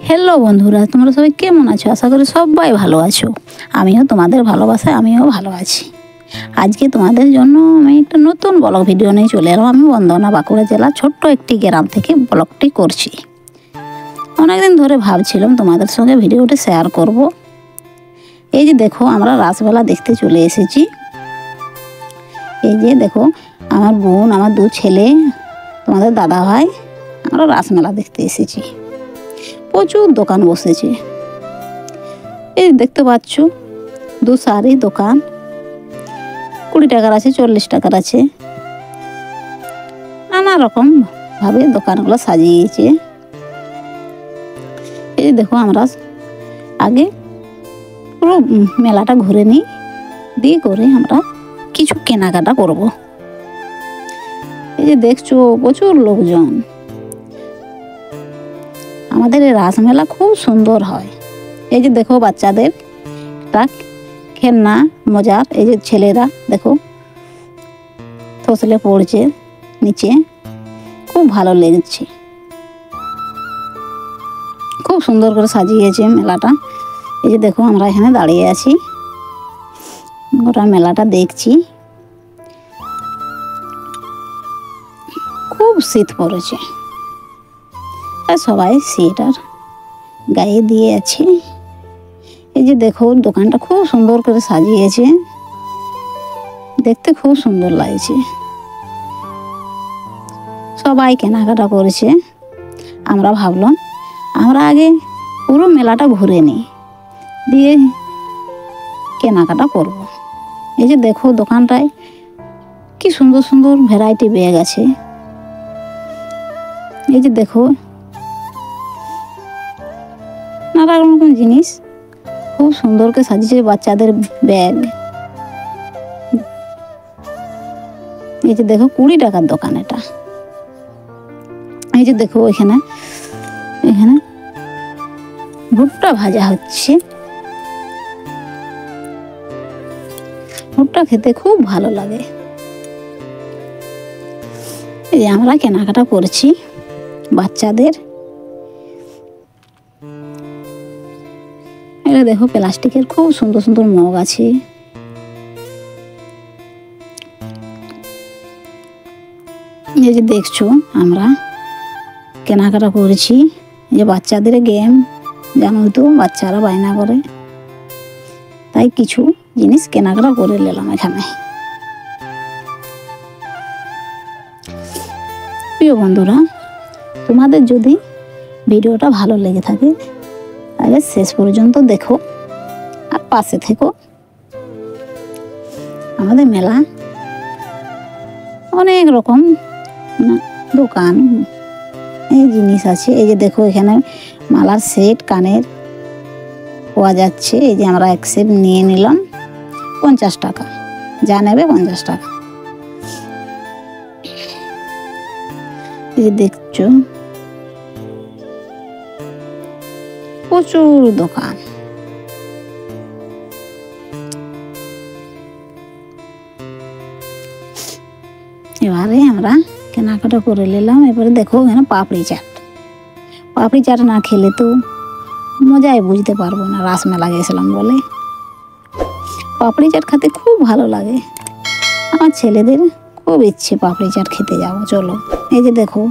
Hello বন্ধুরা, তোমরা সবাই কেমন আছো? আশা করি সবাই ভালো আছো। আমিও তোমাদের ভালোবাসায় আমিও ভালো আছি। আজকে তোমাদের জন্য আমি একটা নতুন ব্লগ ভিডিও নিয়ে চলে এলাম। আমি বন্দনা, বাঁকুড়া জেলা ছোট্ট একটি গ্রাম থেকে ব্লগটি করছি। অনেকদিন ধরে ভাবছিলাম তোমাদের সঙ্গে ভিডিওটি শেয়ার করব। এই যে দেখো, আমরা রাসমেলা দেখতে চলে এসেছি। এই যে দেখো, আমার বোন, আমার দু ছেলে, তোমাদের দাদা ভাই, আমরা রাসমেলা দেখতে এসেছি। প্রচুর দোকান বসেছে। এই দেখতে পাচ্ছ, দু সারি দোকান, 20 টাকার আছে, 40 টাকার আছে। নানা রকম ভাবে দোকানগুলো সাজিয়েছে। এই দেখো, আমরা আগে পুরো মেলাটা ঘুরে নিই, দিয়ে করে আমরা কিছু কেনাকাটা করব। এই যে দেখছো, প্রচুর লোকজন। আমাদের এই রাসমেলা খুব সুন্দর হয়। এই যে দেখো, বাচ্চাদের একটা খেলনা মজার, এই যে ছেলেরা দেখো ফসলে পড়ছে নিচে, খুব ভালো লেগেছে। খুব সুন্দর করে সাজিয়েছে মেলাটা। এই যে দেখো, আমরা এখানে দাঁড়িয়ে আছি, ওরা মেলাটা দেখছি। খুব শীত পড়েছে, আর সবাই সোয়েটার গায়ে দিয়ে আছে। এই যে দেখো, দোকানটা খুব সুন্দর করে সাজিয়েছে, দেখতে খুব সুন্দর লাগছে। সবাই কেনাকাটা করেছে। আমরা ভাবলাম আমরা আগে পুরো মেলাটা ঘুরে নিই, দিয়ে কেনাকাটা করব। এই যে দেখো, দোকানটায় কি সুন্দর সুন্দর ভ্যারাইটি ব্যাগ আছে। এই যে দেখো, নানা রকম জিনিস খুব সুন্দর করে সাজিয়েছে, বাচ্চাদের ব্যাগ। এই যে দেখো, 20 টাকার দোকান এটা। এই যে দেখো, এখানে ভুট্টা ভাজা হচ্ছে। ভুট্টা খেতে খুব ভালো লাগে। এই যে আমরা কেনাকাটা করছি বাচ্চাদের। এটা দেখো, প্লাস্টিকের খুব সুন্দর সুন্দর মগ আছে। এই যে দেখছো, আমরা কেনাকাটা করেছি। যে বাচ্চাদের গেম, জানো তো বাচ্চারা বায়না করে, তাই কিছু জিনিস কেনাকাটা করে নিলাম এখানে। প্রিয় বন্ধুরা, তোমাদের যদি ভিডিওটা ভালো লেগে থাকে তাহলে শেষ পর্যন্ত দেখো আর পাশে থেকো। আমাদের মেলা অনেক রকম দোকান, এই জিনিস আছে। এই যে দেখো, এখানে মালার সেট, কানের পাওয়া যাচ্ছে। এই যে আমরা এক সেট নিয়ে নিলাম 50 টাকা, যা নেবে 50 টাকা। এই যে দেখছো, প্রচুর দোকান। এবারে আমরা কেনাকাটা করে নিলাম। এবারে দেখো, এখানে পাপড়ি চাট। পাপড়ি চাট না খেলে তো মজাই বুঝতে পারবো না। রাসমেলা গেছিলাম বলে পাপড়ি চাট খেতে খুব ভালো লাগে। আমার ছেলেদের খুব ইচ্ছে পাপড়ি চাট খেতে যাবো, চলো। এই যে দেখো,